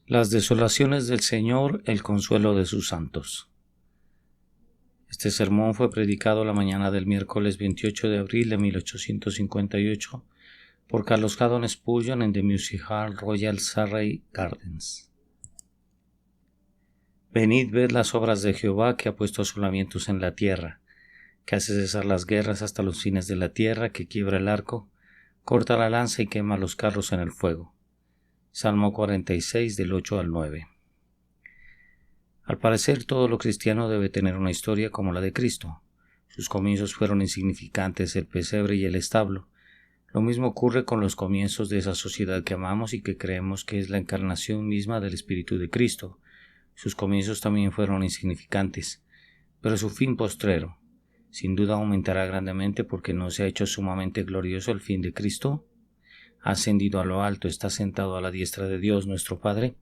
Las desolaciones del Señor, el consuelo de sus santos. Este sermón fue predicado la mañana del miércoles 28 de abril de 1858 por Carlos Haddon Spurgeon en The Music Hall Royal Surrey Gardens. Venid, ved las obras de Jehová, que ha puesto asolamientos en la tierra, que hace cesar las guerras hasta los fines de la tierra, que quiebra el arco, corta la lanza y quema los carros en el fuego. Salmo 46 del 8 al 9. Al parecer, todo lo cristiano debe tener una historia como la de Cristo. Sus comienzos fueron insignificantes, el pesebre y el establo. Lo mismo ocurre con los comienzos de esa sociedad que amamos y que creemos que es la encarnación misma del Espíritu de Cristo. Sus comienzos también fueron insignificantes, pero su fin postrero, sin duda, aumentará grandemente, porque no se ha hecho sumamente glorioso el fin de Cristo. Ha ascendido a lo alto, está sentado a la diestra de Dios nuestro Padre,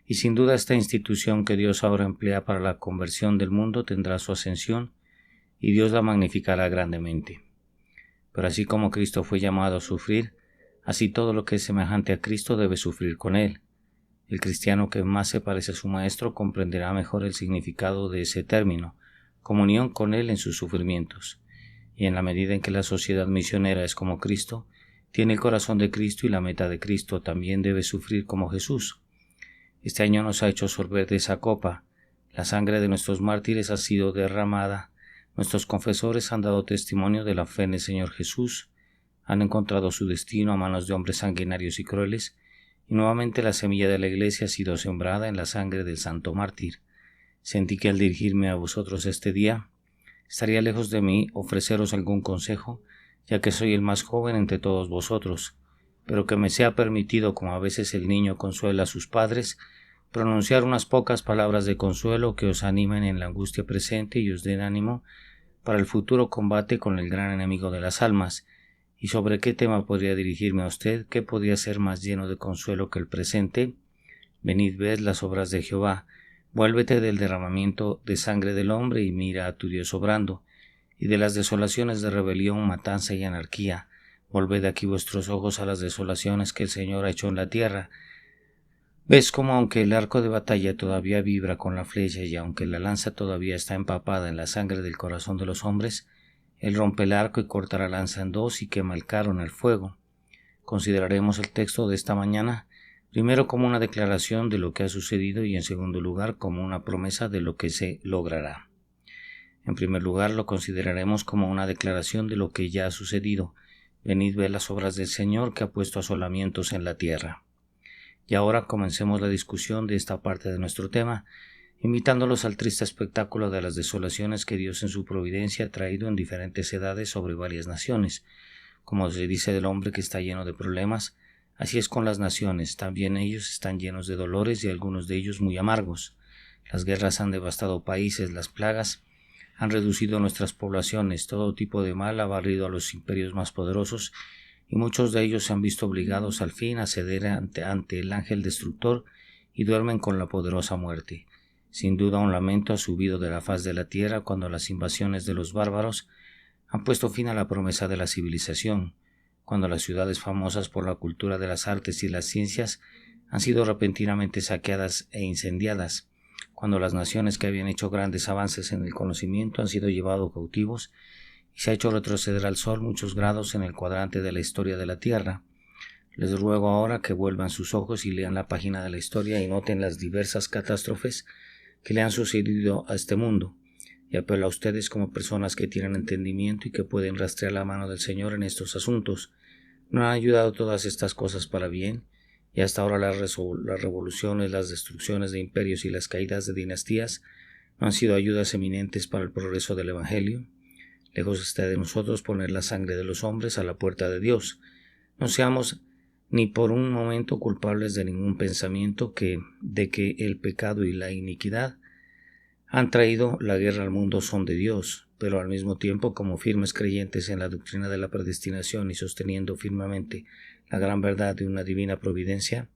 y sin duda esta institución que Dios ahora emplea para la conversión del mundo tendrá su ascensión, y Dios la magnificará grandemente. Pero así como Cristo fue llamado a sufrir, así todo lo que es semejante a Cristo debe sufrir con Él. El cristiano que más se parece a su Maestro comprenderá mejor el significado de ese término, comunión con Él en sus sufrimientos, y en la medida en que la sociedad misionera es como Cristo, tiene el corazón de Cristo y la meta de Cristo, también debe sufrir como Jesús. Este año nos ha hecho sorber de esa copa. La sangre de nuestros mártires ha sido derramada. Nuestros confesores han dado testimonio de la fe en el Señor Jesús. Han encontrado su destino a manos de hombres sanguinarios y crueles. Y nuevamente la semilla de la Iglesia ha sido sembrada en la sangre del santo mártir. Sentí que al dirigirme a vosotros este día, estaría lejos de mí ofreceros algún consejo, ya que soy el más joven entre todos vosotros, pero que me sea permitido, como a veces el niño consuela a sus padres, pronunciar unas pocas palabras de consuelo que os animen en la angustia presente y os den ánimo para el futuro combate con el gran enemigo de las almas. ¿Y sobre qué tema podría dirigirme a usted? ¿Qué podría ser más lleno de consuelo que el presente? Venid, ved las obras de Jehová. Vuélvete del derramamiento de sangre del hombre y mira a tu Dios obrando, y de las desolaciones de rebelión, matanza y anarquía. Volved aquí vuestros ojos a las desolaciones que el Señor ha hecho en la tierra. ¿Ves cómo, aunque el arco de batalla todavía vibra con la flecha y aunque la lanza todavía está empapada en la sangre del corazón de los hombres, Él rompe el arco y corta la lanza en dos y quema el carro en el fuego? Consideraremos el texto de esta mañana, primero como una declaración de lo que ha sucedido y en segundo lugar como una promesa de lo que se logrará. En primer lugar, lo consideraremos como una declaración de lo que ya ha sucedido. Venid, ved las obras del Señor, que ha puesto asolamientos en la tierra. Y ahora comencemos la discusión de esta parte de nuestro tema, invitándolos al triste espectáculo de las desolaciones que Dios en su providencia ha traído en diferentes edades sobre varias naciones. Como se dice del hombre que está lleno de problemas, así es con las naciones, también ellos están llenos de dolores y algunos de ellos muy amargos. Las guerras han devastado países, las plagas han reducido nuestras poblaciones, todo tipo de mal ha barrido a los imperios más poderosos, y muchos de ellos se han visto obligados al fin a ceder ante el ángel destructor y duermen con la poderosa muerte. Sin duda un lamento ha subido de la faz de la tierra cuando las invasiones de los bárbaros han puesto fin a la promesa de la civilización, cuando las ciudades famosas por la cultura de las artes y las ciencias han sido repentinamente saqueadas e incendiadas, cuando las naciones que habían hecho grandes avances en el conocimiento han sido llevados cautivos y se ha hecho retroceder al sol muchos grados en el cuadrante de la historia de la Tierra. Les ruego ahora que vuelvan sus ojos y lean la página de la historia y noten las diversas catástrofes que le han sucedido a este mundo, y apelo a ustedes como personas que tienen entendimiento y que pueden rastrear la mano del Señor en estos asuntos. ¿No han ayudado todas estas cosas para bien? Y hasta ahora las revoluciones, las destrucciones de imperios y las caídas de dinastías no han sido ayudas eminentes para el progreso del Evangelio. Lejos está de nosotros poner la sangre de los hombres a la puerta de Dios. No seamos ni por un momento culpables de ningún pensamiento de que el pecado y la iniquidad han traído la guerra al mundo son de Dios, pero al mismo tiempo, como firmes creyentes en la doctrina de la predestinación y sosteniendo firmemente la gran verdad de una divina providencia,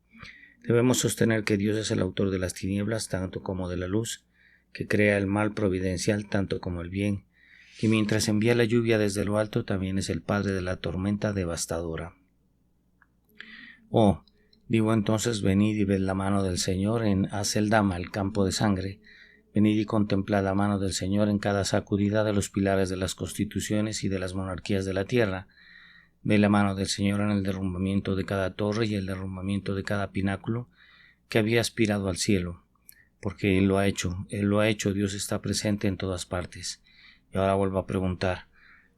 debemos sostener que Dios es el autor de las tinieblas tanto como de la luz, que crea el mal providencial tanto como el bien, y mientras envía la lluvia desde lo alto también es el padre de la tormenta devastadora. Oh, Digo entonces, venid y ved la mano del Señor en Haceldama, el campo de sangre. Venid y contemplad la mano del Señor en cada sacudida de los pilares de las constituciones y de las monarquías de la tierra. Ve la mano del Señor en el derrumbamiento de cada torre y el derrumbamiento de cada pináculo que había aspirado al cielo. Porque Él lo ha hecho, Dios está presente en todas partes. Y ahora vuelvo a preguntar,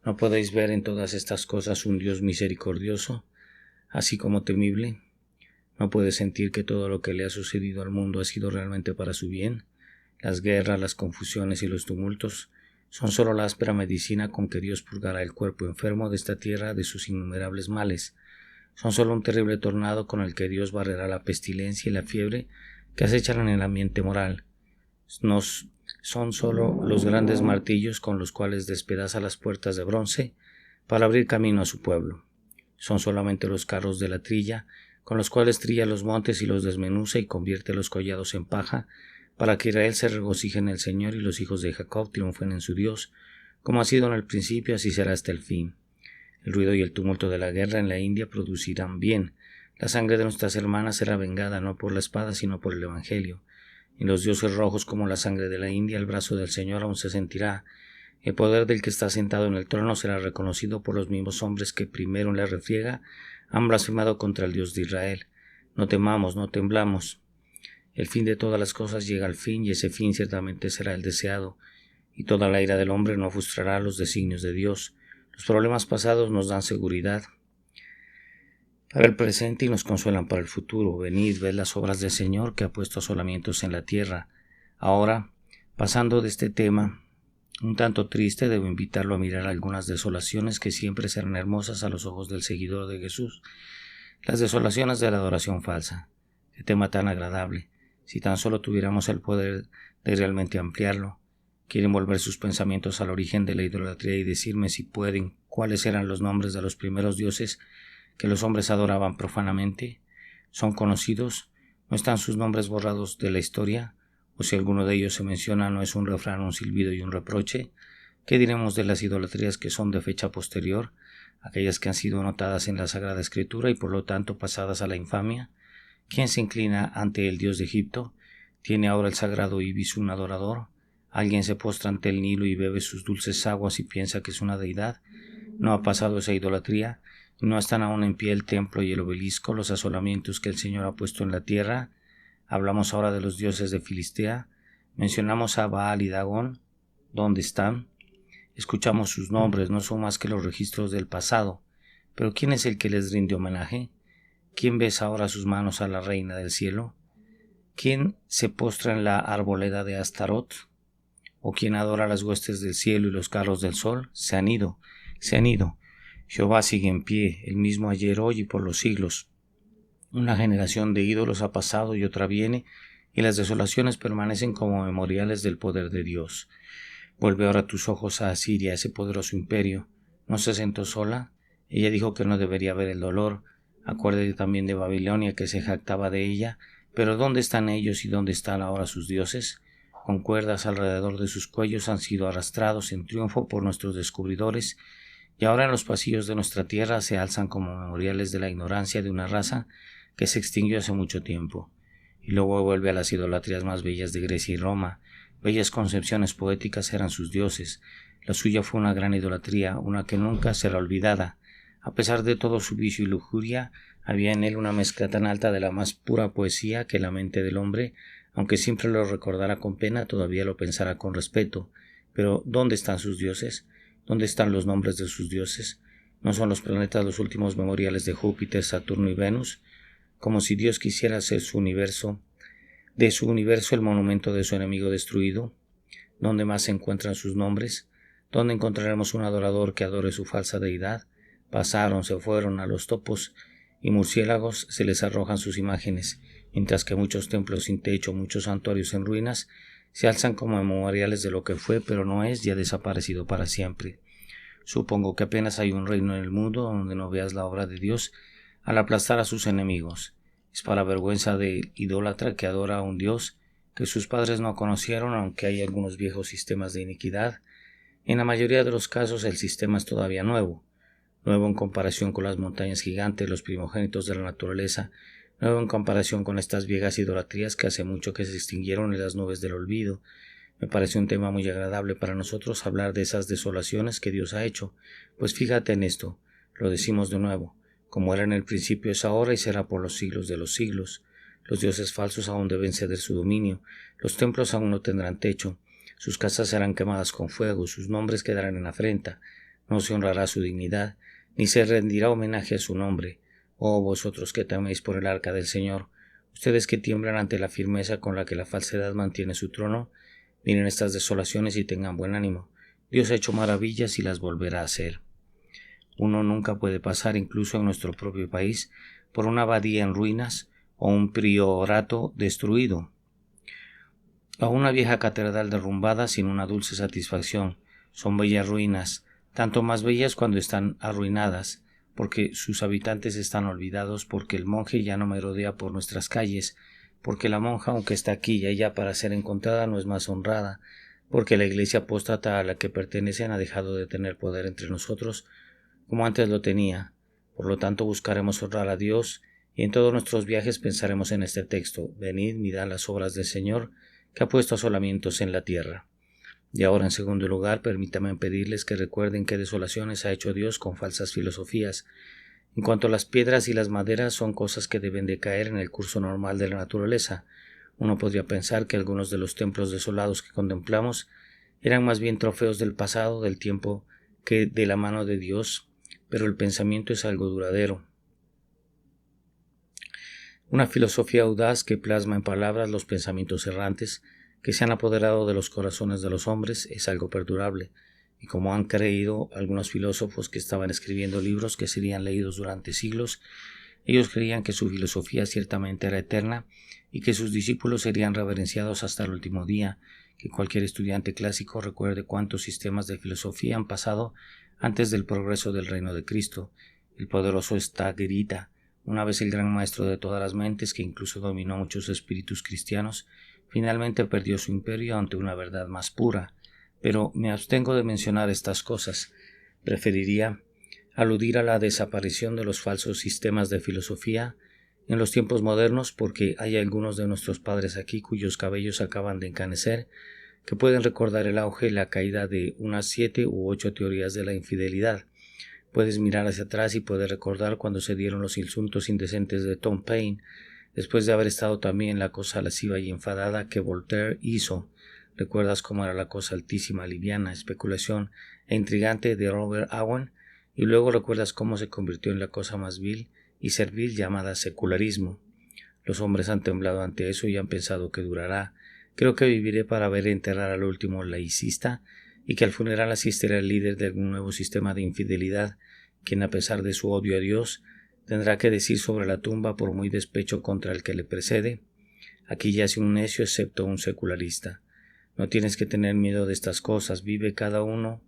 ¿no podéis ver en todas estas cosas un Dios misericordioso, así como temible? ¿No puede sentir que todo lo que le ha sucedido al mundo ha sido realmente para su bien? Las guerras, las confusiones y los tumultos son sólo la áspera medicina con que Dios purgará el cuerpo enfermo de esta tierra de sus innumerables males. Son sólo un terrible tornado con el que Dios barrerá la pestilencia y la fiebre que acechan en el ambiente moral. Son sólo los grandes martillos con los cuales despedaza las puertas de bronce para abrir camino a su pueblo. Son solamente los carros de la trilla con los cuales trilla los montes y los desmenuza y convierte los collados en paja, para que Israel se regocije en el Señor y los hijos de Jacob triunfen en su Dios, como ha sido en el principio, así será hasta el fin. El ruido y el tumulto de la guerra en la India producirán bien. La sangre de nuestras hermanas será vengada no por la espada, sino por el Evangelio. En los dioses rojos como la sangre de la India, el brazo del Señor aún se sentirá. El poder del que está sentado en el trono será reconocido por los mismos hombres que primero en la refriega han blasfemado contra el Dios de Israel. No temamos, no temblamos. El fin de todas las cosas llega al fin, y ese fin ciertamente será el deseado, y toda la ira del hombre no frustrará los designios de Dios. Los problemas pasados nos dan seguridad para el presente y nos consuelan para el futuro. Venid, ved las obras del Señor que ha puesto asolamientos en la tierra. Ahora, pasando de este tema un tanto triste, debo invitarlo a mirar algunas desolaciones que siempre serán hermosas a los ojos del seguidor de Jesús. Las desolaciones de la adoración falsa. Qué tema tan agradable. Si tan solo tuviéramos el poder de realmente ampliarlo. Quieren volver sus pensamientos al origen de la idolatría y decirme, si pueden, cuáles eran los nombres de los primeros dioses que los hombres adoraban profanamente. ¿Son conocidos? ¿No están sus nombres borrados de la historia? O si alguno de ellos se menciona, ¿no es un refrán, un silbido y un reproche? ¿Qué diremos de las idolatrías que son de fecha posterior, aquellas que han sido notadas en la Sagrada Escritura y por lo tanto pasadas a la infamia? ¿Quién se inclina ante el Dios de Egipto? ¿Tiene ahora el sagrado Ibis un adorador? ¿Alguien se postra ante el Nilo y bebe sus dulces aguas y piensa que es una deidad? ¿No ha pasado esa idolatría? ¿No están aún en pie el templo y el obelisco, los asolamientos que el Señor ha puesto en la tierra? Hablamos ahora de los dioses de Filistea. Mencionamos a Baal y Dagón. ¿Dónde están? Escuchamos sus nombres, no son más que los registros del pasado. Pero ¿quién es el que les rinde homenaje? ¿Quién besa ahora sus manos a la reina del cielo? ¿Quién se postra en la arboleda de Astarot? ¿O quién adora las huestes del cielo y los carros del sol? Se han ido. Jehová sigue en pie, el mismo ayer, hoy y por los siglos. Una generación de ídolos ha pasado y otra viene, y las desolaciones permanecen como memoriales del poder de Dios. Vuelve ahora tus ojos a Asiria, ese poderoso imperio. ¿No se sentó sola? Ella dijo que no debería ver el dolor. Acuérdate también de Babilonia, que se jactaba de ella. Pero ¿dónde están ellos y dónde están ahora sus dioses? Con cuerdas alrededor de sus cuellos han sido arrastrados en triunfo por nuestros descubridores, y ahora en los pasillos de nuestra tierra se alzan como memoriales de la ignorancia de una raza que se extinguió hace mucho tiempo. Y luego vuelve a las idolatrías más bellas de Grecia y Roma. Bellas concepciones poéticas eran sus dioses. La suya fue una gran idolatría, una que nunca será olvidada. A pesar de todo su vicio y lujuria, había en él una mezcla tan alta de la más pura poesía que la mente del hombre, aunque siempre lo recordara con pena, todavía lo pensará con respeto. Pero ¿dónde están sus dioses? ¿Dónde están los nombres de sus dioses? ¿No son los planetas los últimos memoriales de Júpiter, Saturno y Venus? Como si Dios quisiera hacer de su universo el monumento de su enemigo destruido. ¿Dónde más se encuentran sus nombres? ¿Dónde encontraremos un adorador que adore su falsa deidad? Pasaron, se fueron, a los topos y murciélagos se les arrojan sus imágenes, mientras que muchos templos sin techo, muchos santuarios en ruinas, se alzan como memoriales de lo que fue, pero no es, y ha desaparecido para siempre. Supongo que apenas hay un reino en el mundo donde no veas la obra de Dios al aplastar a sus enemigos. Es para vergüenza del idólatra que adora a un Dios que sus padres no conocieron, aunque hay algunos viejos sistemas de iniquidad. En la mayoría de los casos el sistema es todavía nuevo en comparación con las montañas gigantes, los primogénitos de la naturaleza. nuevo en comparación con estas viejas idolatrías que hace mucho que se extinguieron en las nubes del olvido. Me parece un tema muy agradable para nosotros hablar de esas desolaciones que Dios ha hecho, pues fíjate en esto, lo decimos de nuevo, como era en el principio es ahora y será por los siglos de los siglos. Los dioses falsos aún deben ceder su dominio, los templos aún no tendrán techo, sus casas serán quemadas con fuego, sus nombres quedarán en afrenta, no se honrará su dignidad, ni se rendirá homenaje a su nombre. Oh vosotros que teméis por el arca del Señor, ustedes que tiemblan ante la firmeza con la que la falsedad mantiene su trono, miren estas desolaciones y tengan buen ánimo. Dios ha hecho maravillas y las volverá a hacer. Uno nunca puede pasar, incluso en nuestro propio país, por una abadía en ruinas o un priorato destruido, o una vieja catedral derrumbada sin una dulce satisfacción. Son bellas ruinas, tanto más bellas cuando están arruinadas, porque sus habitantes están olvidados, porque el monje ya no merodea por nuestras calles, porque la monja, aunque está aquí y allá para ser encontrada, no es más honrada, porque la iglesia apóstata a la que pertenecen ha dejado de tener poder entre nosotros como antes lo tenía. Por lo tanto, buscaremos honrar a Dios, y en todos nuestros viajes pensaremos en este texto: venid, mirad las obras del Señor, que ha puesto asolamientos en la tierra. Y ahora, en segundo lugar, permítanme pedirles que recuerden qué desolaciones ha hecho Dios con falsas filosofías. En cuanto a las piedras y las maderas, son cosas que deben de caer en el curso normal de la naturaleza. Uno podría pensar que algunos de los templos desolados que contemplamos eran más bien trofeos del pasado, del tiempo, que de la mano de Dios, pero el pensamiento es algo duradero. Una filosofía audaz que plasma en palabras los pensamientos errantes que se han apoderado de los corazones de los hombres es algo perdurable, y como han creído algunos filósofos que estaban escribiendo libros que serían leídos durante siglos, ellos creían que su filosofía ciertamente era eterna y que sus discípulos serían reverenciados hasta el último día, que cualquier estudiante clásico recuerde cuántos sistemas de filosofía han pasado antes del progreso del reino de Cristo. El poderoso Stagirita, una vez el gran maestro de todas las mentes que incluso dominó muchos espíritus cristianos, finalmente perdió su imperio ante una verdad más pura. Pero me abstengo de mencionar estas cosas. Preferiría aludir a la desaparición de los falsos sistemas de filosofía en los tiempos modernos, porque hay algunos de nuestros padres aquí cuyos cabellos acaban de encanecer, que pueden recordar el auge y la caída de unas 7 u 8 teorías de la infidelidad. Puedes mirar hacia atrás y puedes recordar cuando se dieron los insultos indecentes de Tom Paine, después de haber estado también la cosa lasciva y enfadada que Voltaire hizo. Recuerdas cómo era la cosa altísima, liviana, especulación e intrigante de Robert Owen, y luego recuerdas cómo se convirtió en la cosa más vil y servil llamada secularismo. Los hombres han temblado ante eso y han pensado que durará. Creo que viviré para ver enterrar al último laicista, y que al funeral asistirá el líder de algún nuevo sistema de infidelidad, quien a pesar de su odio a Dios, tendrá que decir sobre la tumba, por muy despecho contra el que le precede: aquí yace un necio excepto un secularista. No tienes que tener miedo de estas cosas, vive cada uno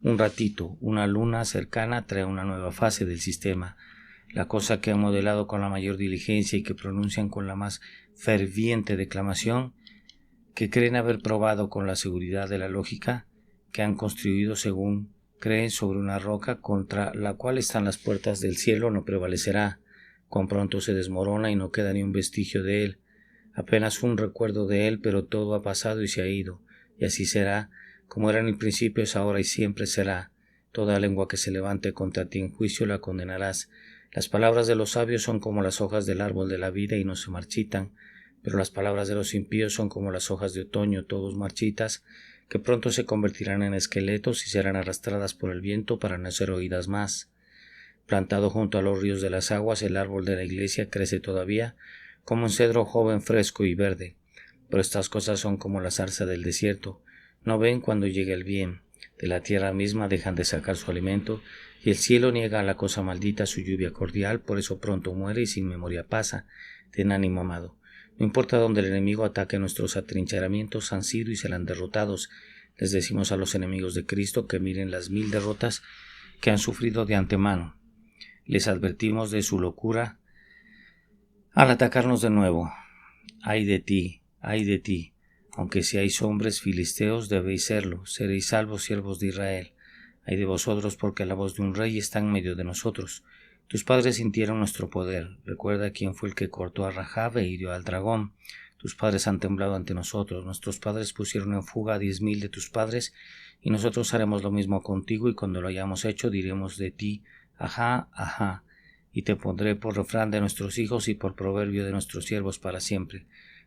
un ratito. Una luna cercana trae una nueva fase del sistema. La cosa que han modelado con la mayor diligencia y que pronuncian con la más ferviente declamación, que creen haber probado con la seguridad de la lógica, que han construido según creen sobre una roca contra la cual están las puertas del cielo, no prevalecerá. Cuán pronto se desmorona y no queda ni un vestigio de él, apenas un recuerdo de él, pero todo ha pasado y se ha ido, y así será, como era en el principio, es ahora y siempre será. Toda lengua que se levante contra ti en juicio la condenarás. Las palabras de los sabios son como las hojas del árbol de la vida y no se marchitan, pero las palabras de los impíos son como las hojas de otoño, todos marchitas, que pronto se convertirán en esqueletos y serán arrastradas por el viento para no ser oídas más. Plantado junto a los ríos de las aguas, el árbol de la iglesia crece todavía, como un cedro joven, fresco y verde. Pero estas cosas son como la zarza del desierto, no ven cuando llega el bien. De la tierra misma dejan de sacar su alimento, y el cielo niega a la cosa maldita su lluvia cordial, por eso pronto muere y sin memoria pasa. Ten ánimo, amado. No importa dónde el enemigo ataque, nuestros atrincheramientos han sido y serán derrotados. Les decimos a los enemigos de Cristo que miren las 1000 derrotas que han sufrido de antemano. Les advertimos de su locura al atacarnos de nuevo. Ay de ti, aunque seáis hombres filisteos, debéis serlo, seréis salvos, siervos de Israel. Ay de vosotros, porque la voz de un rey está en medio de nosotros. Tus padres sintieron nuestro poder. Recuerda quién fue el que cortó a Rahab e hirió al dragón. Tus padres han temblado ante nosotros. Nuestros padres pusieron en fuga a 10,000 de tus padres, y nosotros haremos lo mismo contigo, y cuando lo hayamos hecho diremos de ti, ajá, ajá, y te pondré por refrán de nuestros hijos y por proverbio de nuestros siervos para siempre.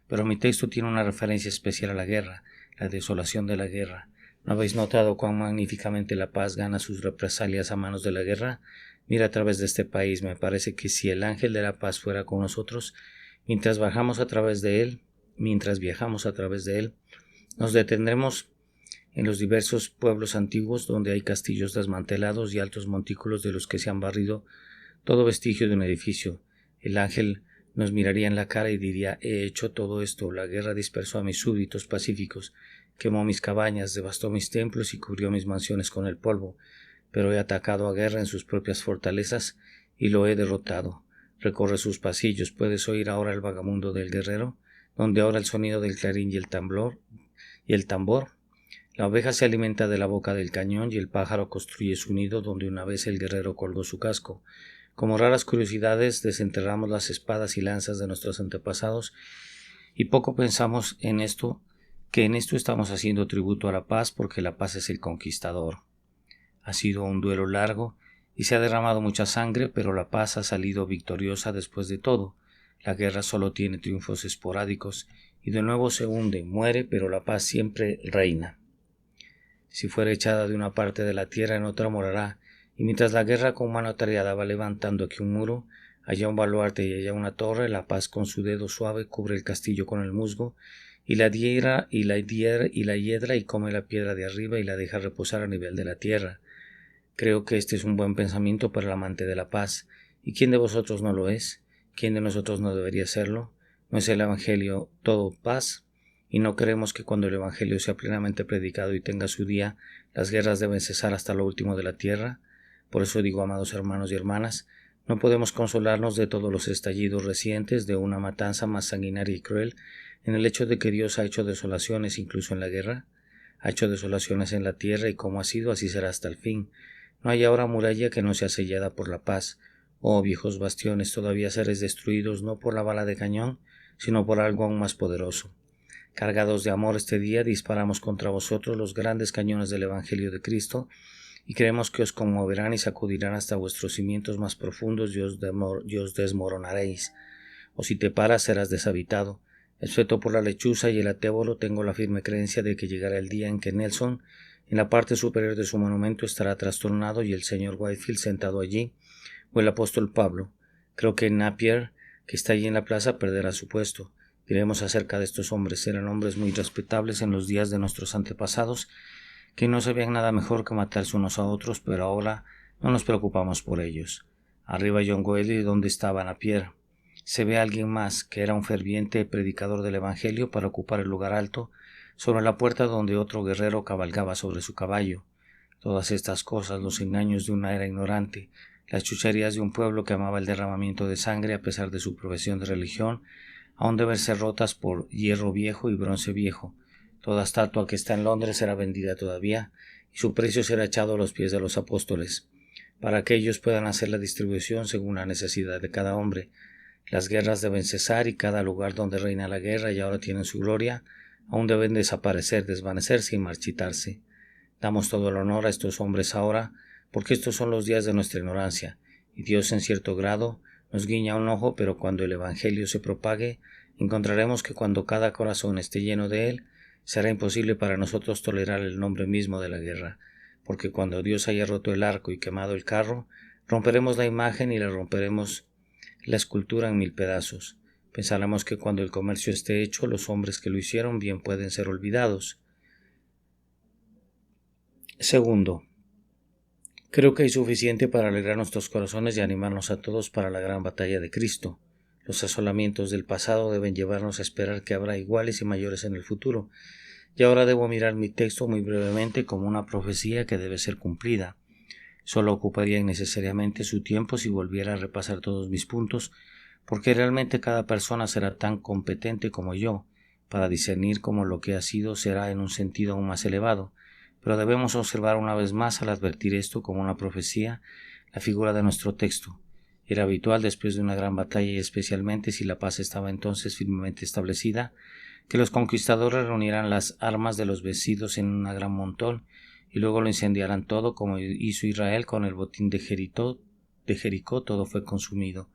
Pero mi texto tiene una referencia especial a la guerra, la desolación de la guerra. ¿No habéis notado cuán magníficamente la paz gana sus represalias a manos de la guerra? Mira a través de este país. Me parece que si el ángel de la paz fuera con nosotros, mientras viajamos a través de él, nos detendremos en los diversos pueblos antiguos donde hay castillos desmantelados y altos montículos de los que se han barrido todo vestigio de un edificio. El ángel nos miraría en la cara y diría: he hecho todo esto. La guerra dispersó a mis súbditos pacíficos, quemó mis cabañas, devastó mis templos y cubrió mis mansiones con el polvo, pero he atacado a guerra en sus propias fortalezas y lo he derrotado. Recorre sus pasillos. ¿Puedes oír ahora el vagamundo del guerrero? Donde ahora el sonido del clarín y el tambor. La oveja se alimenta de la boca del cañón y el pájaro construye su nido donde una vez el guerrero colgó su casco. Como raras curiosidades desenterramos las espadas y lanzas de nuestros antepasados y poco pensamos en esto, que en esto estamos haciendo tributo a la paz, porque la paz es el conquistador. Ha sido un duelo largo y se ha derramado mucha sangre, pero la paz ha salido victoriosa después de todo. La guerra solo tiene triunfos esporádicos y de nuevo se hunde, muere, pero la paz siempre reina. Si fuera echada de una parte de la tierra, en otra morará, y mientras la guerra con mano atareada va levantando aquí un muro, allá un baluarte y allá una torre, la paz con su dedo suave cubre el castillo con el musgo, y la hiedra y come la piedra de arriba y la deja reposar a nivel de la tierra. Creo que este es un buen pensamiento para el amante de la paz. ¿Y quién de vosotros no lo es? ¿Quién de nosotros no debería serlo? ¿No es el Evangelio todo paz? Y no creemos que cuando el Evangelio sea plenamente predicado y tenga su día, las guerras deben cesar hasta lo último de la tierra. Por eso digo, amados hermanos y hermanas, no podemos consolarnos de todos los estallidos recientes de una matanza más sanguinaria y cruel, en el hecho de que Dios ha hecho desolaciones incluso en la guerra. Ha hecho desolaciones en la tierra, y como ha sido, así será hasta el fin. No hay ahora muralla que no sea sellada por la paz. Oh viejos bastiones, todavía seréis destruidos no por la bala de cañón, sino por algo aún más poderoso. Cargados de amor, este día disparamos contra vosotros los grandes cañones del Evangelio de Cristo, y creemos que os conmoverán y sacudirán hasta vuestros cimientos más profundos y os desmoronaréis. O si te paras, serás deshabitado. Excepto por la lechuza y el atébolo, tengo la firme creencia de que llegará el día en que Nelson, en la parte superior de su monumento, estará trastornado y el señor Whitefield sentado allí, o el apóstol Pablo. Creo que Napier, que está allí en la plaza, perderá su puesto. Diremos acerca de estos hombres: eran hombres muy respetables en los días de nuestros antepasados, que no sabían nada mejor que matarse unos a otros, pero ahora no nos preocupamos por ellos. Arriba John Wesley, donde estaba Napier. Se ve a alguien más, que era un ferviente predicador del Evangelio, para ocupar el lugar alto, sobre la puerta donde otro guerrero cabalgaba sobre su caballo. Todas estas cosas, los engaños de una era ignorante, las chucherías de un pueblo que amaba el derramamiento de sangre a pesar de su profesión de religión, aún deben ser rotas por hierro viejo y bronce viejo. Toda estatua que está en Londres será vendida todavía, y su precio será echado a los pies de los apóstoles, para que ellos puedan hacer la distribución según la necesidad de cada hombre. Las guerras deben cesar, y cada lugar donde reina la guerra y ahora tienen su gloria, aún deben desaparecer, desvanecerse y marchitarse. Damos todo el honor a estos hombres ahora, porque estos son los días de nuestra ignorancia, y Dios en cierto grado nos guiña un ojo, pero cuando el Evangelio se propague, encontraremos que cuando cada corazón esté lleno de él, será imposible para nosotros tolerar el nombre mismo de la guerra, porque cuando Dios haya roto el arco y quemado el carro, romperemos la imagen y le romperemos la escultura en 1000 pedazos. Pensaremos que cuando el comercio esté hecho, los hombres que lo hicieron bien pueden ser olvidados. Segundo, creo que hay suficiente para alegrar nuestros corazones y animarnos a todos para la gran batalla de Cristo. Los asolamientos del pasado deben llevarnos a esperar que habrá iguales y mayores en el futuro. Y ahora debo mirar mi texto muy brevemente como una profecía que debe ser cumplida. Solo ocuparía innecesariamente su tiempo si volviera a repasar todos mis puntos, porque realmente cada persona será tan competente como yo para discernir cómo lo que ha sido será en un sentido aún más elevado. Pero debemos observar una vez más, al advertir esto como una profecía, la figura de nuestro texto. Era habitual, después de una gran batalla y especialmente si la paz estaba entonces firmemente establecida, que los conquistadores reunieran las armas de los vencidos en un gran montón y luego lo incendiaran todo, como hizo Israel con el botín de Jericó, todo fue consumido.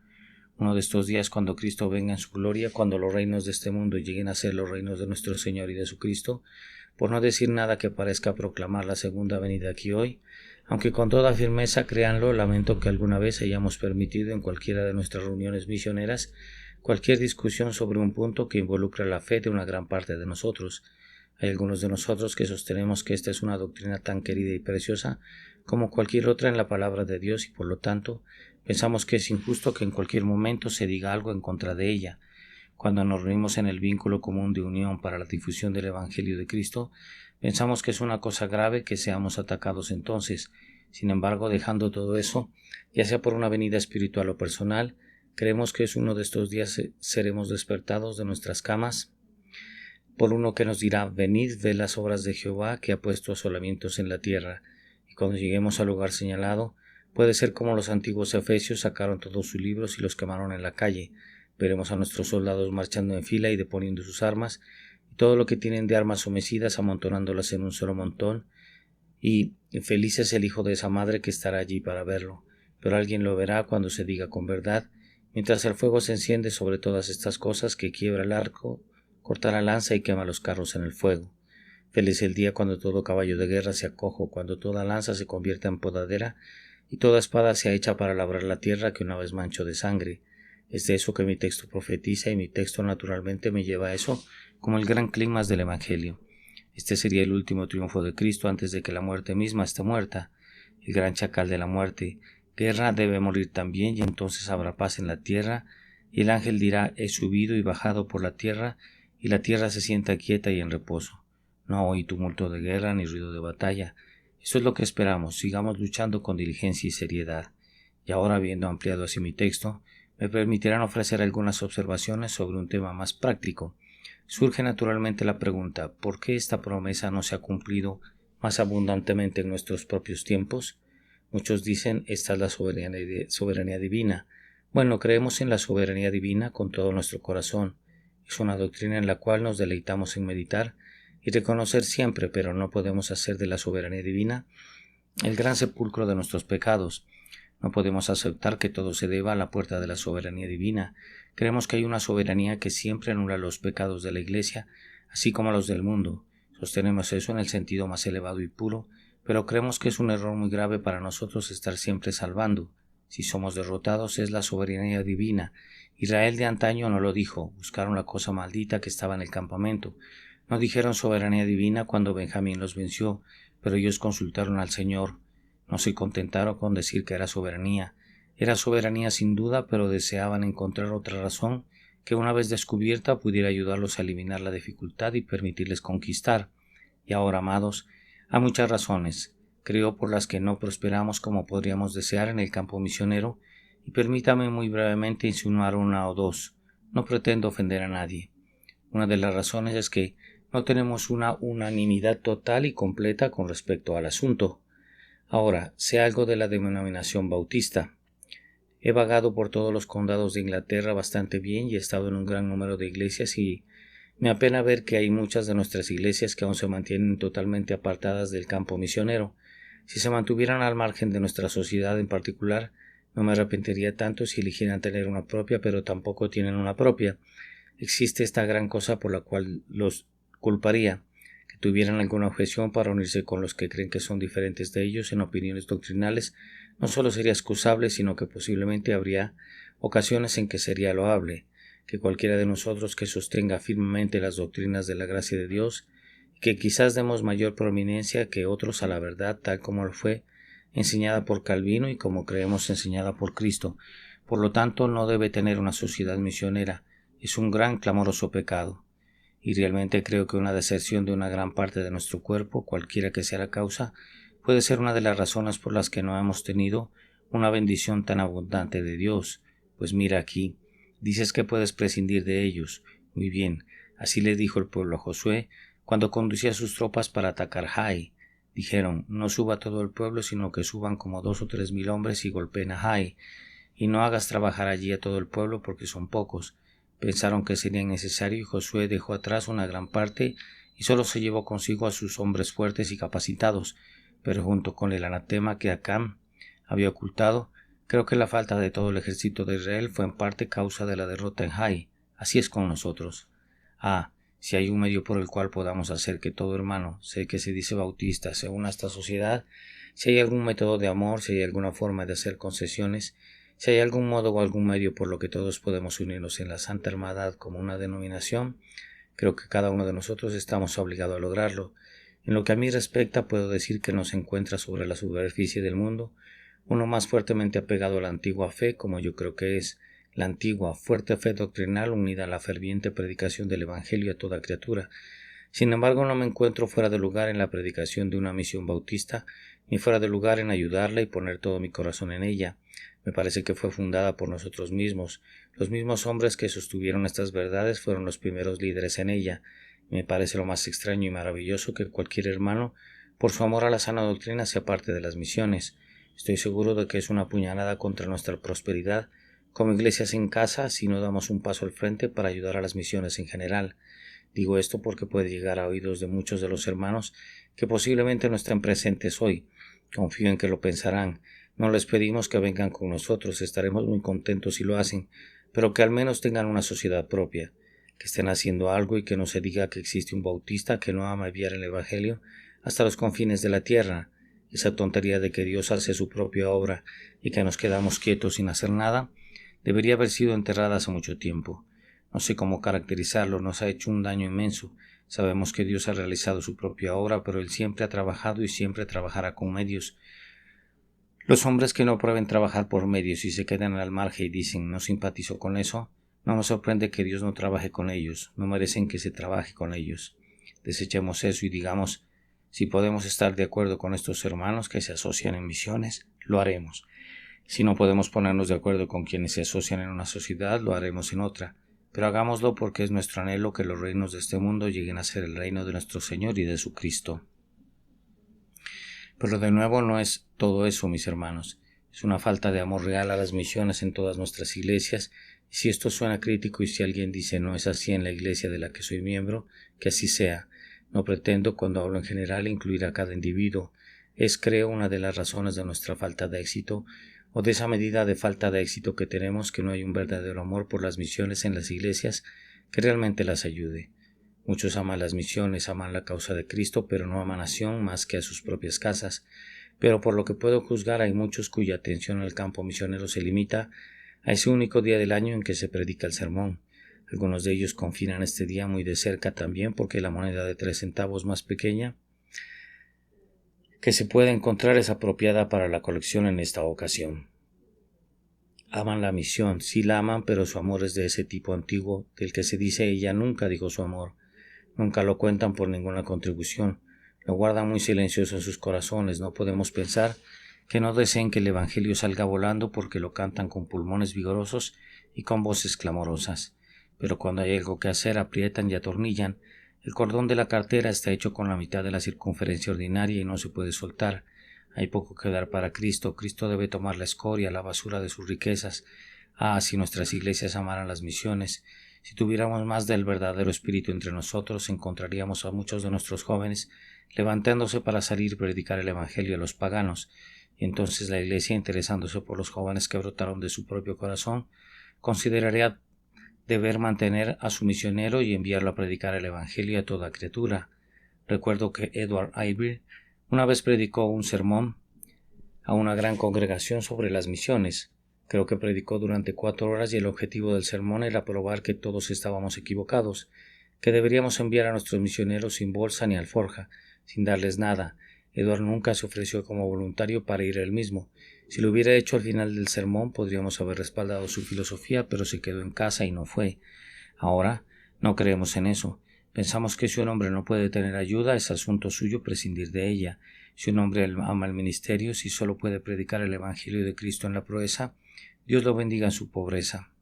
Uno de estos días, cuando Cristo venga en su gloria, cuando los reinos de este mundo lleguen a ser los reinos de nuestro Señor y de su Cristo, por no decir nada que parezca proclamar la segunda venida aquí hoy, aunque con toda firmeza, créanlo, lamento que alguna vez hayamos permitido en cualquiera de nuestras reuniones misioneras cualquier discusión sobre un punto que involucra la fe de una gran parte de nosotros. Hay algunos de nosotros que sostenemos que esta es una doctrina tan querida y preciosa como cualquier otra en la palabra de Dios y por lo tanto pensamos que es injusto que en cualquier momento se diga algo en contra de ella. Cuando nos reunimos en el vínculo común de unión para la difusión del Evangelio de Cristo, pensamos que es una cosa grave que seamos atacados entonces. Sin embargo, dejando todo eso, ya sea por una venida espiritual o personal, creemos que es uno de estos días seremos despertados de nuestras camas por uno que nos dirá: venid, ved las obras de Jehová, que ha puesto asolamientos en la tierra. Y cuando lleguemos al lugar señalado, puede ser como los antiguos efesios sacaron todos sus libros y los quemaron en la calle. Veremos a nuestros soldados marchando en fila y deponiendo sus armas, y todo lo que tienen de armas homicidas amontonándolas en un solo montón, y feliz es el hijo de esa madre que estará allí para verlo. Pero alguien lo verá cuando se diga con verdad, mientras el fuego se enciende sobre todas estas cosas, que quiebra el arco, corta la lanza y quema los carros en el fuego. Feliz el día cuando todo caballo de guerra sea cojo, cuando toda lanza se convierta en podadera y toda espada sea hecha para labrar la tierra, que una vez manchó de sangre. Es de eso que mi texto profetiza, y mi texto naturalmente me lleva a eso como el gran clímax del Evangelio. Este sería el último triunfo de Cristo antes de que la muerte misma esté muerta. El gran chacal de la muerte, guerra, debe morir también, y entonces habrá paz en la tierra, y el ángel dirá: he subido y bajado por la tierra, y la tierra se sienta quieta y en reposo. No oí tumulto de guerra ni ruido de batalla. Eso es lo que esperamos. Sigamos luchando con diligencia y seriedad. Y ahora, habiendo ampliado así mi texto, me permitirán ofrecer algunas observaciones sobre un tema más práctico. Surge naturalmente la pregunta: ¿por qué esta promesa no se ha cumplido más abundantemente en nuestros propios tiempos? Muchos dicen: esta es la soberanía divina. Bueno, creemos en la soberanía divina con todo nuestro corazón. Es una doctrina en la cual nos deleitamos en meditar y reconocer siempre, pero no podemos hacer de la soberanía divina el gran sepulcro de nuestros pecados. No podemos aceptar que todo se deba a la puerta de la soberanía divina. Creemos que hay una soberanía que siempre anula los pecados de la Iglesia, así como los del mundo. Sostenemos eso en el sentido más elevado y puro, pero creemos que es un error muy grave para nosotros estar siempre salvando. Si somos derrotados, es la soberanía divina. Israel de antaño no lo dijo, buscaron la cosa maldita que estaba en el campamento. No dijeron soberanía divina cuando Benjamín los venció, pero ellos consultaron al Señor. No se contentaron con decir que era soberanía. Era soberanía sin duda, pero deseaban encontrar otra razón que, una vez descubierta, pudiera ayudarlos a eliminar la dificultad y permitirles conquistar. Y ahora, amados, hay muchas razones, creo, por las que no prosperamos como podríamos desear en el campo misionero, y permítame muy brevemente insinuar una o dos. No pretendo ofender a nadie. Una de las razones es que no tenemos una unanimidad total y completa con respecto al asunto. Ahora, sé algo de la denominación bautista. He vagado por todos los condados de Inglaterra bastante bien y he estado en un gran número de iglesias, y me apena ver que hay muchas de nuestras iglesias que aún se mantienen totalmente apartadas del campo misionero. Si se mantuvieran al margen de nuestra sociedad en particular, no me arrepentiría tanto si eligieran tener una propia, pero tampoco tienen una propia. Existe esta gran cosa por la cual los culparía: que tuvieran alguna objeción para unirse con los que creen que son diferentes de ellos en opiniones doctrinales. No solo sería excusable, sino que posiblemente habría ocasiones en que sería loable que cualquiera de nosotros que sostenga firmemente las doctrinas de la gracia de Dios, y que quizás demos mayor prominencia que otros a la verdad tal como lo fue enseñada por Calvino y como creemos enseñada por Cristo. Por lo tanto, no debe tener una sociedad misionera. Es un gran clamoroso pecado. Y realmente creo que una deserción de una gran parte de nuestro cuerpo, cualquiera que sea la causa, puede ser una de las razones por las que no hemos tenido una bendición tan abundante de Dios. Pues mira aquí, dices que puedes prescindir de ellos. Muy bien, así le dijo el pueblo a Josué cuando conducía sus tropas para atacar Jai. Dijeron: no suba todo el pueblo, sino que suban como 2 o 3 mil hombres y golpeen a Jai. y no hagas trabajar allí a todo el pueblo porque son pocos. Pensaron que sería necesario y Josué dejó atrás una gran parte y solo se llevó consigo a sus hombres fuertes y capacitados, pero junto con el anatema que Acán había ocultado, creo que la falta de todo el ejército de Israel fue en parte causa de la derrota en Jai. Así es con nosotros. Si hay un medio por el cual podamos hacer que todo hermano, sé que se dice bautista, se una a esta sociedad, si hay algún método de amor, si hay alguna forma de hacer concesiones, si hay algún modo o algún medio por lo que todos podemos unirnos en la Santa Hermandad como una denominación, creo que cada uno de nosotros estamos obligados a lograrlo. En lo que a mí respecta, puedo decir que no se encuentra sobre la superficie del mundo uno más fuertemente apegado a la antigua fe, como yo creo que es la antigua, fuerte fe doctrinal unida a la ferviente predicación del Evangelio a toda criatura. Sin embargo, no me encuentro fuera de lugar en la predicación de una misión bautista, ni fuera de lugar en ayudarla y poner todo mi corazón en ella. Me parece que fue fundada por nosotros mismos. Los mismos hombres que sostuvieron estas verdades fueron los primeros líderes en ella. Me parece lo más extraño y maravilloso que cualquier hermano, por su amor a la sana doctrina, sea parte de las misiones. Estoy seguro de que es una puñalada contra nuestra prosperidad como iglesias en casa si no damos un paso al frente para ayudar a las misiones en general. Digo esto porque puede llegar a oídos de muchos de los hermanos que posiblemente no estén presentes hoy. Confío en que lo pensarán. No les pedimos que vengan con nosotros, estaremos muy contentos si lo hacen, pero que al menos tengan una sociedad propia, que estén haciendo algo y que no se diga que existe un bautista que no ama enviar el Evangelio hasta los confines de la tierra. Esa tontería de que Dios hace su propia obra y que nos quedamos quietos sin hacer nada, debería haber sido enterrada hace mucho tiempo. No sé cómo caracterizarlo, nos ha hecho un daño inmenso. Sabemos que Dios ha realizado su propia obra, pero Él siempre ha trabajado y siempre trabajará con medios. Los hombres que no prueben trabajar por medios y se quedan al margen y dicen no simpatizo con eso, no nos sorprende que Dios no trabaje con ellos, no merecen que se trabaje con ellos. Desechemos eso y digamos, si podemos estar de acuerdo con estos hermanos que se asocian en misiones, lo haremos. Si no podemos ponernos de acuerdo con quienes se asocian en una sociedad, lo haremos en otra. Pero hagámoslo porque es nuestro anhelo que los reinos de este mundo lleguen a ser el reino de nuestro Señor y de su Cristo. Pero de nuevo no es todo eso, mis hermanos. Es una falta de amor real a las misiones en todas nuestras iglesias, y si esto suena crítico y si alguien dice no es así en la iglesia de la que soy miembro, que así sea. No pretendo, cuando hablo en general, incluir a cada individuo. Es, creo, una de las razones de nuestra falta de éxito, o de esa medida de falta de éxito que tenemos, que no hay un verdadero amor por las misiones en las iglesias que realmente las ayude. Muchos aman las misiones, aman la causa de Cristo, pero no aman a Sion más que a sus propias casas. Pero por lo que puedo juzgar, hay muchos cuya atención al campo misionero se limita a ese único día del año en que se predica el sermón. Algunos de ellos confinan este día muy de cerca también porque la moneda de 3 centavos más pequeña que se puede encontrar es apropiada para la colección en esta ocasión. Aman la misión, sí la aman, pero su amor es de ese tipo antiguo del que se dice ella nunca dijo su amor. Nunca lo cuentan por ninguna contribución, lo guardan muy silencioso en sus corazones. No podemos pensar que no deseen que el Evangelio salga volando porque lo cantan con pulmones vigorosos y con voces clamorosas. Pero cuando hay algo que hacer, aprietan y atornillan. El cordón de la cartera está hecho con la mitad de la circunferencia ordinaria y no se puede soltar. Hay poco que dar para Cristo. Cristo debe tomar la escoria, la basura de sus riquezas. Si nuestras iglesias amaran las misiones, si tuviéramos más del verdadero espíritu entre nosotros, encontraríamos a muchos de nuestros jóvenes levantándose para salir y predicar el Evangelio a los paganos, y entonces la iglesia, interesándose por los jóvenes que brotaron de su propio corazón, consideraría deber mantener a su misionero y enviarlo a predicar el Evangelio a toda criatura. Recuerdo que Edward Ivy una vez predicó un sermón a una gran congregación sobre las misiones. Creo que predicó durante 4 horas y el objetivo del sermón era probar que todos estábamos equivocados, que deberíamos enviar a nuestros misioneros sin bolsa ni alforja, sin darles nada. Edward nunca se ofreció como voluntario para ir él mismo. Si lo hubiera hecho al final del sermón podríamos haber respaldado su filosofía, pero se quedó en casa y no fue. Ahora no creemos en eso. Pensamos que si un hombre no puede tener ayuda, es asunto suyo prescindir de ella. Si un hombre ama el ministerio, si solo puede predicar el Evangelio de Cristo en la proeza, Dios lo bendiga en su pobreza.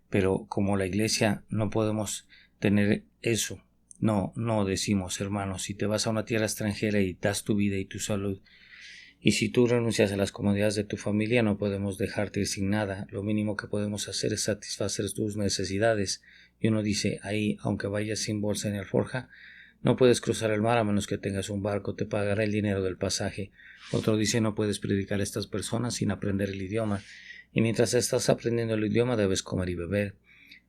Pero como la iglesia no podemos tener eso. No decimos, hermanos, si te vas a una tierra extranjera y das tu vida y tu salud Y si tú renuncias a las comodidades de tu familia, no podemos dejarte ir sin nada. Lo mínimo que podemos hacer es satisfacer tus necesidades. Y uno dice, ahí, aunque vayas sin bolsa ni alforja, no puedes cruzar el mar a menos que tengas un barco, te pagará el dinero del pasaje. Otro dice, no puedes predicar a estas personas sin aprender el idioma. Y mientras estás aprendiendo el idioma debes comer y beber.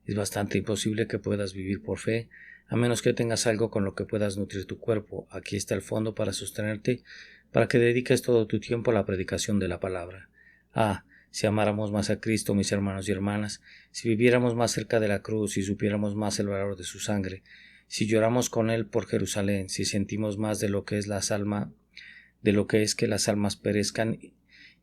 Es bastante imposible que puedas vivir por fe, a menos que tengas algo con lo que puedas nutrir tu cuerpo. Aquí está el fondo para sostenerte, para que dediques todo tu tiempo a la predicación de la palabra. Si amáramos más a Cristo, mis hermanos y hermanas, si viviéramos más cerca de la cruz, si supiéramos más el valor de su sangre, si lloramos con Él por Jerusalén, si sentimos más de lo que es que las almas perezcan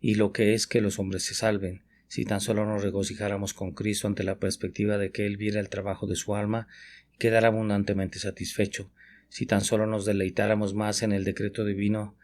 y lo que es que los hombres se salven, si tan solo nos regocijáramos con Cristo ante la perspectiva de que Él viera el trabajo de su alma y quedara abundantemente satisfecho, si tan solo nos deleitáramos más en el decreto divino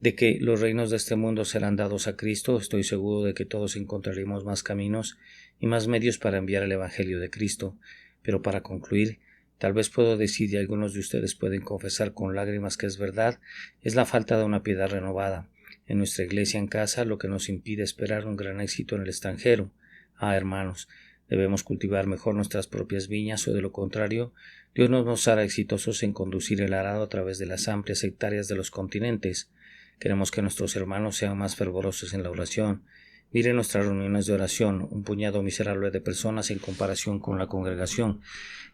de que los reinos de este mundo serán dados a Cristo, estoy seguro de que todos encontraremos más caminos y más medios para enviar el Evangelio de Cristo. Pero para concluir, tal vez puedo decir, y algunos de ustedes pueden confesar con lágrimas que es verdad, es la falta de una piedad renovada en nuestra iglesia en casa, lo que nos impide esperar un gran éxito en el extranjero. Hermanos, debemos cultivar mejor nuestras propias viñas, o de lo contrario, Dios no nos hará exitosos en conducir el arado a través de las amplias hectáreas de los continentes. Queremos que nuestros hermanos sean más fervorosos en la oración. Miren nuestras reuniones de oración, un puñado miserable de personas en comparación con la congregación.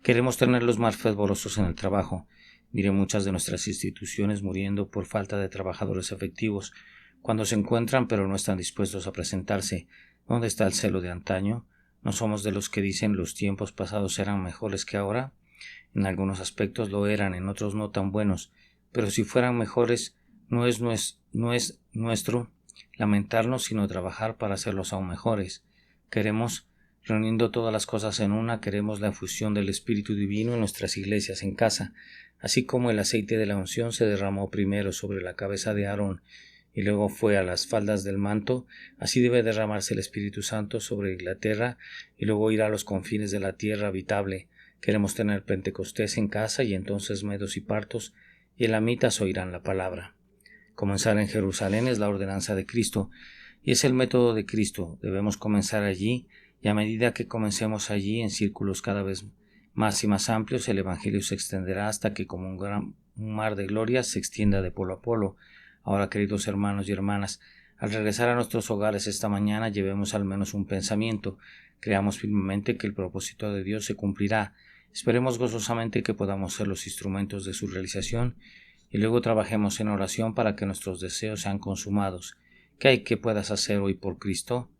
Queremos tenerlos más fervorosos en el trabajo. Miren muchas de nuestras instituciones muriendo por falta de trabajadores efectivos, cuando se encuentran pero no están dispuestos a presentarse. ¿Dónde está el celo de antaño? ¿No somos de los que dicen los tiempos pasados eran mejores que ahora? En algunos aspectos lo eran, en otros no tan buenos, pero si fueran mejores, no es nuestro lamentarnos, sino trabajar para hacerlos aún mejores. Queremos, reuniendo todas las cosas en una, queremos la efusión del Espíritu Divino en nuestras iglesias en casa, así como el aceite de la unción se derramó primero sobre la cabeza de Aarón y luego fue a las faldas del manto, así debe derramarse el Espíritu Santo sobre Inglaterra y luego ir a los confines de la tierra habitable. Queremos tener Pentecostés en casa y entonces medos y partos y elamitas oirán la palabra. Comenzar en Jerusalén es la ordenanza de Cristo y es el método de Cristo. Debemos comenzar allí y a medida que comencemos allí en círculos cada vez más y más amplios, el Evangelio se extenderá hasta que como un mar de gloria se extienda de polo a polo. Ahora, queridos hermanos y hermanas, al regresar a nuestros hogares esta mañana llevemos al menos un pensamiento. Creamos firmemente que el propósito de Dios se cumplirá. Esperemos gozosamente que podamos ser los instrumentos de su realización y luego trabajemos en oración para que nuestros deseos sean consumados. ¿Qué hay que puedas hacer hoy por Cristo?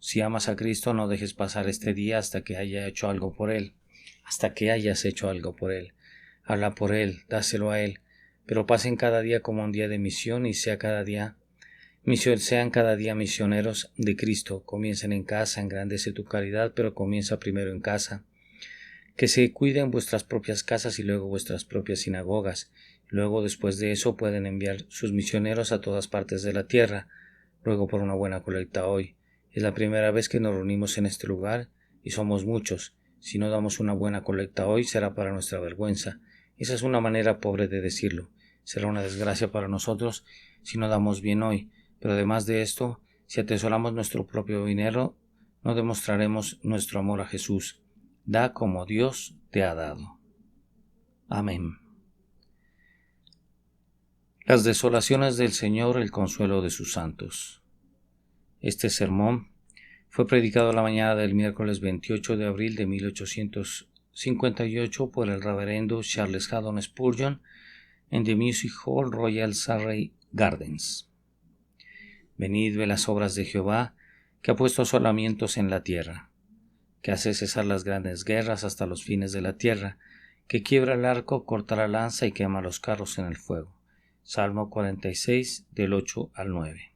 Si amas a Cristo, no dejes pasar este día hasta que hayas hecho algo por Él. Habla por Él, dáselo a Él, pero pasen cada día como un día de misión y sean cada día misioneros de Cristo. Comiencen en casa, engrandece tu caridad, pero comienza primero en casa. Que se cuiden vuestras propias casas y luego vuestras propias sinagogas. Luego, después de eso, pueden enviar sus misioneros a todas partes de la tierra. Ruego por una buena colecta hoy. Es la primera vez que nos reunimos en este lugar y somos muchos. Si no damos una buena colecta hoy, será para nuestra vergüenza. Esa es una manera pobre de decirlo. Será una desgracia para nosotros si no damos bien hoy. Pero además de esto, si atesoramos nuestro propio dinero, no demostraremos nuestro amor a Jesús. Da como Dios te ha dado. Amén. Las desolaciones del Señor, el consuelo de sus santos. Este sermón fue predicado la mañana del miércoles 28 de abril de 1858 por el reverendo Charles Haddon Spurgeon en The Music Hall Royal Surrey Gardens. Venid, ve las obras de Jehová, que ha puesto asolamientos en la tierra, que hace cesar las grandes guerras hasta los fines de la tierra, que quiebra el arco, corta la lanza y quema los carros en el fuego. Salmo 46, del 8 al 9.